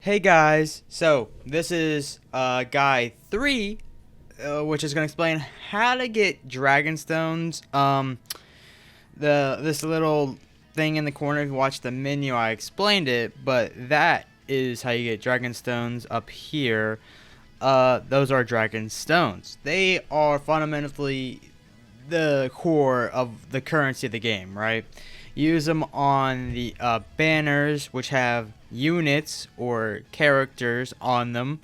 Hey guys, so this is guy 3, which is going to explain how to get dragon stones. This little thing in the corner, if you watch the menu, I explained it, but that is how you get dragon stones up here. Those are dragon stones. They are fundamentally the core of the currency of the game, right? Use them on the banners, which have units or characters on them.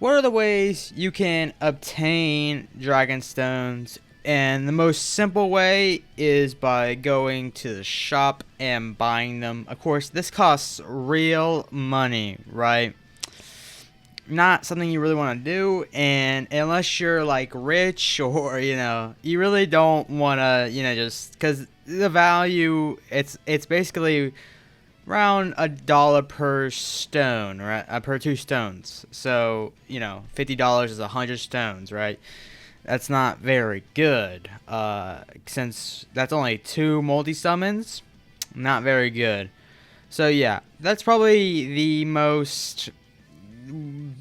What are the ways you can obtain dragon stones? And the most simple way is by going to the shop and buying them. Of course, this costs real money, right? Not something you really want to do, and unless you're like rich or you really don't want to just because the value, it's basically around $1 per stone, right? Per 2 stones. So $50 is 100 stones, right? That's not very good, since that's only 2 multi summons. Not very good. So yeah, that's probably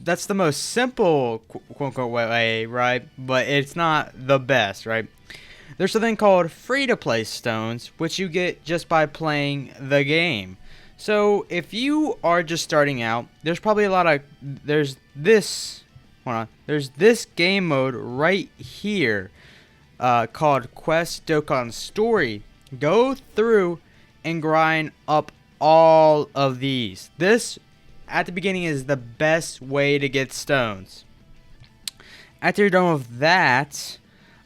that's the most simple quote-unquote way, right? But it's not the best, right? There's something called free-to-play stones, which you get just by playing the game. So if you are just starting out, there's probably there's this game mode right here, called Quest Dokkan Story. Go through and grind up all of these. This at the beginning is the best way to get stones. After you're done with that,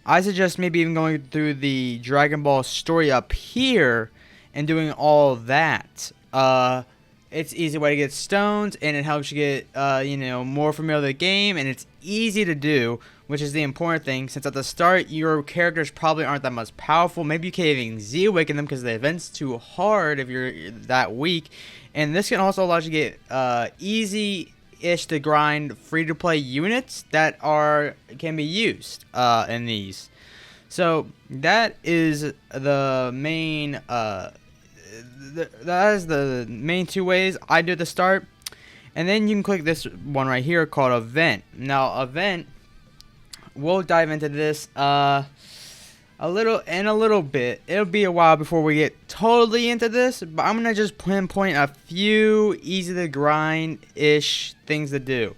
I suggest maybe even going through the Dragon Ball story up here and doing all that. It's an easy way to get stones, and it helps you get more familiar with the game, and it's easy to do, which is the important thing, since at the start your characters probably aren't that much powerful. Maybe you can't even Z-awaken them because the event's too hard if you're that weak. And this can also allow you to get easy-ish to grind free-to-play units that can be used in these. So that is the main that is the main 2 ways I do at the start. And then you can click this one right here called event. Now event, we'll dive into this a little bit. It'll be a while before we get totally into this, but I'm gonna just pinpoint a few easy to grind ish things to do.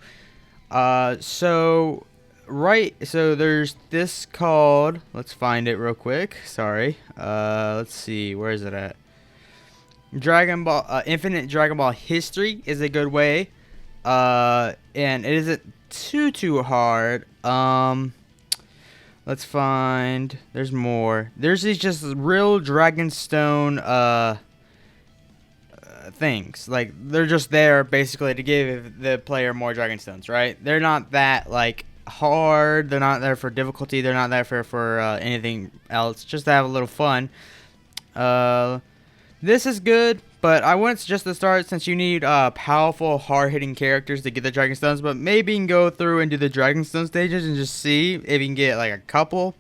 So there's this called, let's find it real quick. Sorry. Let's see, where is it at? Dragon Ball Infinite Dragon Ball History is a good way, and it isn't too hard. Let's find. There's more. There's these just real Dragonstone things. Like, they're just there basically to give the player more Dragonstones, right? They're not that like hard. They're not there for difficulty. They're not there for anything else. Just to have a little fun. This is good, but I wouldn't suggest to start since you need powerful, hard-hitting characters to get the Dragonstones. But maybe you can go through and do the Dragonstone stages and just see if you can get like a couple.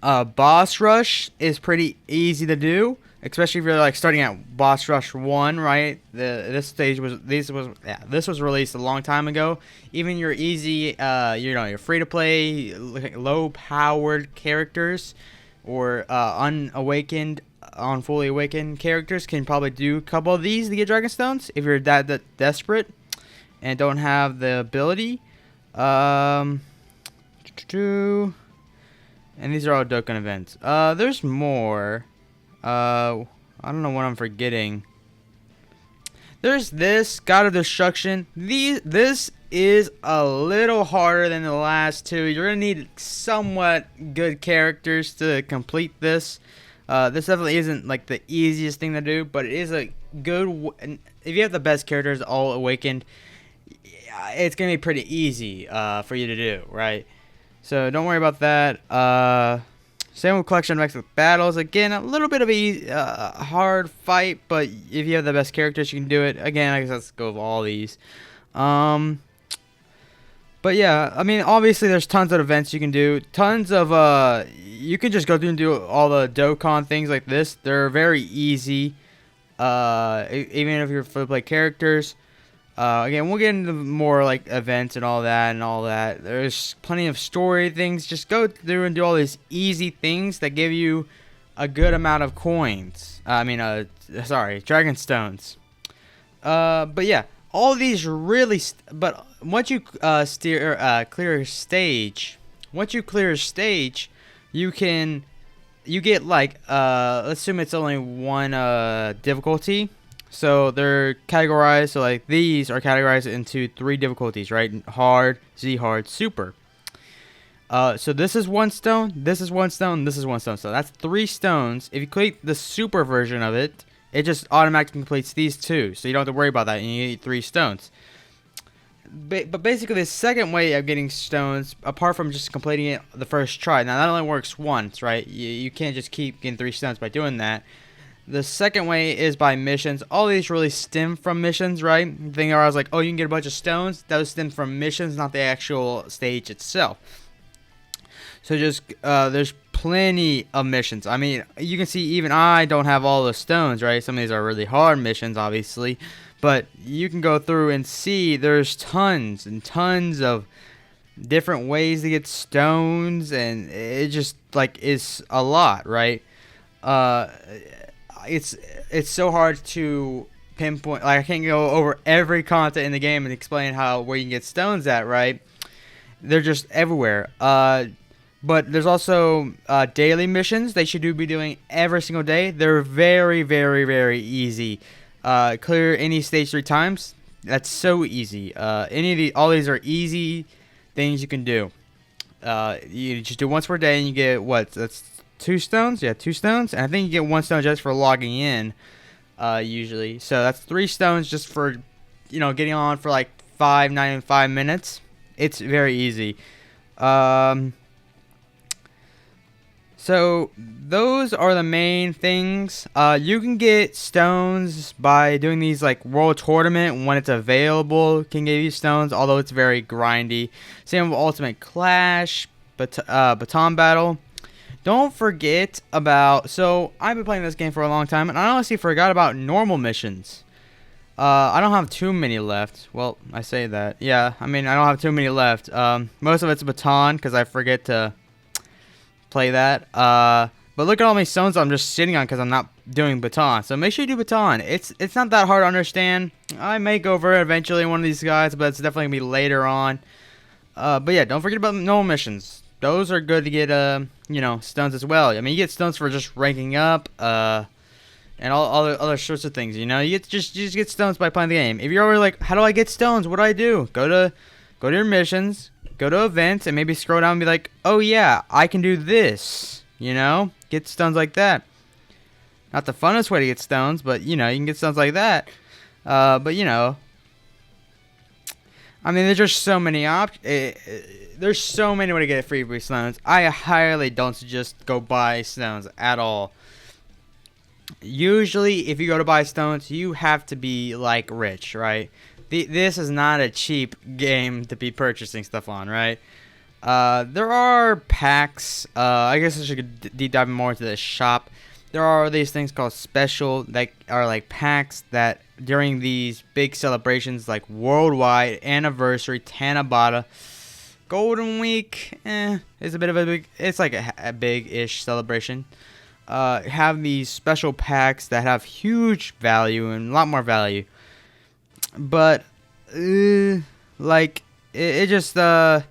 Boss Rush is pretty easy to do, especially if you're like starting at Boss Rush 1, right? This was released a long time ago. Even your easy, your free-to-play, low-powered characters or unawakened on fully awakened characters can probably do a couple of these to get Dragonstones if you're that desperate and don't have the ability. And these are all Dokkan events. There's more. I don't know what I'm forgetting. There's this God of Destruction. This is a little harder than the last 2. You're gonna need somewhat good characters to complete this. This definitely isn't like the easiest thing to do, but it is a good. If you have the best characters all awakened, it's gonna be pretty easy for you to do, right? So don't worry about that. Same with collection mixed with battles. Again, a little bit of a hard fight, but if you have the best characters, you can do it. Again, I guess let's go with all these. But yeah, I mean, obviously there's tons of events you can do. Tons of, you can just go through and do all the Dokkan things like this. They're very easy. Even if you're free to play characters. Again, we'll get into more like events and all that. There's plenty of story things. Just go through and do all these easy things that give you a good amount of coins. Dragon stones. But yeah, all these really. But once you clear a stage, you get like let's assume it's only one difficulty. So they're categorized. So like these are categorized into 3 difficulties, right? Hard, Z hard, super. So this is 1 stone, this is 1 stone, this is 1 stone. So that's 3 stones. If you click the super version of it, it just automatically completes these 2. So you don't have to worry about that, and you get 3 stones. But basically, the second way of getting stones, apart from just completing it the first try, now that only works once, right? You can't just keep getting 3 stones by doing that. The second way is by missions. All these really stem from missions, right? The thing I was like, oh, you can get a bunch of stones. Those stem from missions, not the actual stage itself. So just there's plenty of missions. I mean, you can see even I don't have all the stones, right? Some of these are really hard missions, obviously. But you can go through and see there's tons and tons of different ways to get stones, and it just like is a lot, right? It's so hard to pinpoint. Like I can't go over every content in the game and explain where you can get stones at, right? They're just everywhere. But there's also daily missions they should be doing every single day. They're very, very, very easy. Clear any stage 3 times. That's so easy. All these are easy things you can do. You just do once per day, and you get what? That's 2 stones. Yeah, 2 stones. And I think you get 1 stone just for logging in. Usually, so that's 3 stones just for getting on for like 5 minutes. It's very easy. So those are the main things. You can get stones by doing these like world tournament when it's available. Can give you stones, although it's very grindy. Same with Ultimate Clash, Baton Battle. Don't forget about. So I've been playing this game for a long time, and I honestly forgot about normal missions. I don't have too many left. Well, I say that. Yeah, I mean I don't have too many left. Most of it's baton because I forget to play that. But look at all my stones I'm just sitting on because I'm not doing baton. So make sure you do baton. It's not that hard to understand. I may go over it eventually in one of these guys, but it's definitely gonna be later on. But yeah, don't forget about normal missions. Those are good to get stones as well. I mean, you get stones for just ranking up, and all other sorts of things. You just get stones by playing the game. If you're already like, how do I get stones? What do I do? Go to your missions. Go to events and maybe scroll down and be like, oh yeah, I can do this. Get stones like that. Not the funnest way to get stones, but you can get stones like that. I mean, there's just so many there's so many ways to get free stones. I highly don't suggest go buy stones at all. Usually, if you go to buy stones, you have to be like rich, right? This is not a cheap game to be purchasing stuff on, right? There are packs. I guess I should deep dive more into the shop. There are these things called special that are like packs that during these big celebrations like worldwide anniversary, Tanabata, Golden Week, it's a bit of it's like a big-ish celebration. Have these special packs that have huge value and a lot more value. But, it just, unless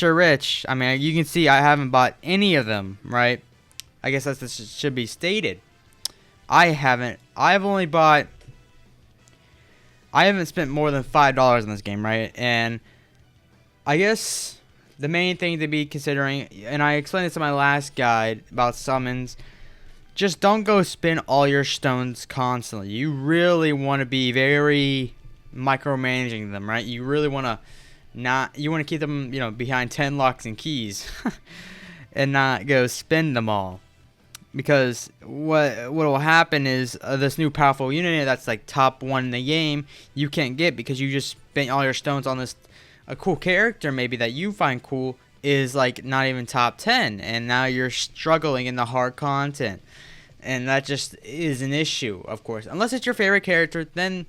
you're rich, I mean, you can see I haven't bought any of them, right? I guess that should be stated. I haven't spent more than $5 on this game, right? And I guess the main thing to be considering, and I explained this in my last guide about summons, just don't go spend all your stones constantly. You really want to be very micromanaging them, right? You really want to keep them, behind 10 locks and keys and not go spend them all. Because what will happen is this new powerful unit that's like top 1 in the game, you can't get because you just spent all your stones on a cool character maybe that you find cool is like not even top 10, and now you're struggling in the hard content, and that just is an issue. Of course, unless it's your favorite character, then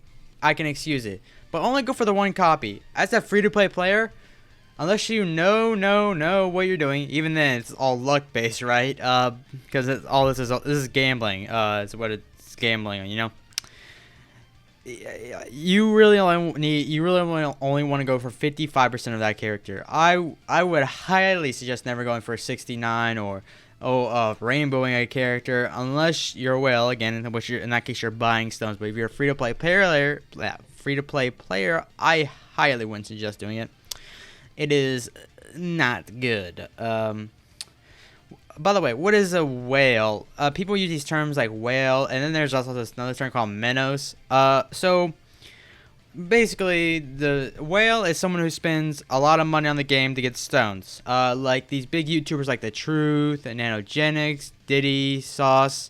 I can excuse it. But only go for the one copy. As a free-to-play player, unless you know what you're doing, even then it's all luck-based, right? Because all this is gambling. It's what it's gambling, you know. You really only want to go for 55% of that character. I would highly suggest never going for a 69 or rainbowing a character unless you're a whale again, which in that case you're buying stones. But if you're a free-to-play player, I highly wouldn't suggest doing it. It is not good. By the way, what is a whale? People use these terms like whale, and then there's also this another term called minnows. So basically, the whale is someone who spends a lot of money on the game to get stones. Like these big YouTubers like The Truth, and Nanogenics, Diddy, Sauce,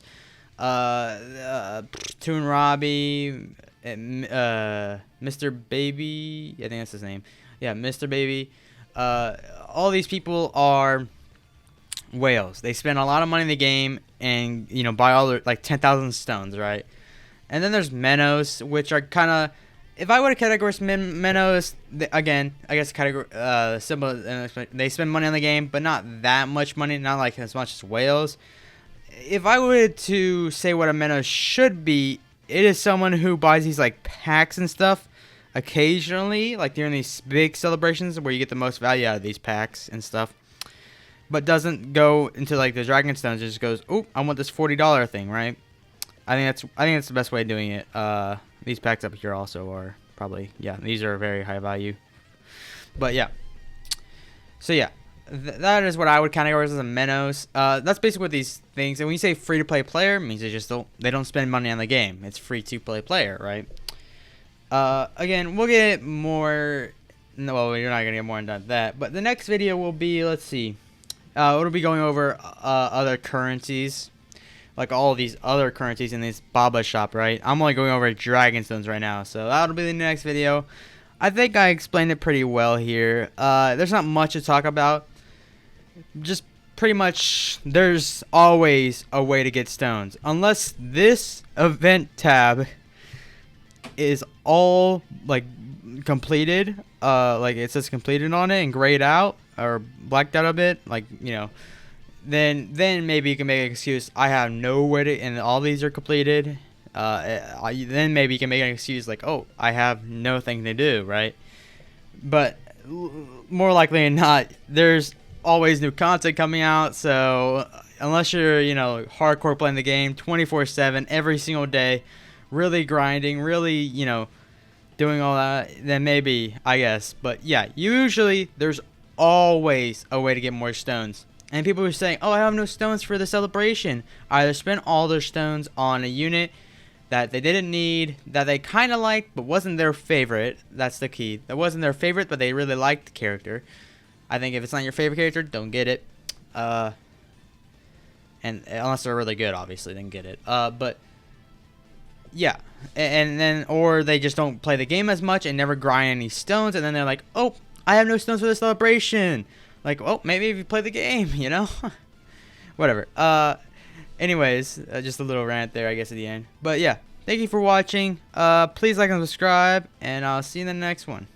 Toon Robbie, Mr. Baby. I think that's his name. Yeah, Mr. Baby. All these people are whales. They spend a lot of money in the game and, you know, buy all their, like 10,000 stones, right? And then there's minnows, which are kind of, if I were to categorize minnows, again, I guess category simple. They spend money on the game, but not that much money, not like as much as whales. If I were to say what a minnow should be, it is someone who buys these like packs and stuff occasionally, like during these big celebrations where you get the most value out of these packs and stuff. But doesn't go into like the dragon stones. It just goes, oh, I want this $40 thing, right? I think that's the best way of doing it. These packs up here also are probably, yeah, these are very high value. But yeah, so yeah, that is what I would categorize as a minnows. That's basically what these things. And when you say free to play player, it means they don't spend money on the game. It's free to play player, right? Again, we'll get more. No, well, you're not gonna get more into that. But the next video will be, let's see. It'll be going over other currencies, like all these other currencies in this Baba shop, right? I'm only going over Dragonstones right now, so that'll be the next video. I think I explained it pretty well here. There's not much to talk about. Just pretty much, there's always a way to get stones. Unless this event tab is all, like, completed, like it says completed on it and grayed out or blacked out a bit, like, you know, then maybe you can make an excuse, I have no way to, and all these are completed. Then maybe you can make an excuse like, oh, I have nothing to do, right? But more likely than not, there's always new content coming out. So unless you're, you know, hardcore playing the game 24/7 every single day, really grinding, really, you know, doing all that, then maybe, I guess. But yeah, usually there's always a way to get more stones. And people are saying, oh, I have no stones for the celebration. Either spent all their stones on a unit that they didn't need, that they kind of liked but wasn't their favorite. That's the key. That wasn't their favorite, but they really liked the character. I think if it's not your favorite character, don't get it. And unless they're really good, obviously, then get it. But yeah, and then, or they just don't play the game as much and never grind any stones, and then they're like, oh, I have no stones for the celebration. Like, well, maybe if you play the game, you know? Whatever. Anyways, just a little rant there, I guess, at the end. But yeah, thank you for watching. Please like and subscribe, and I'll see you in the next one.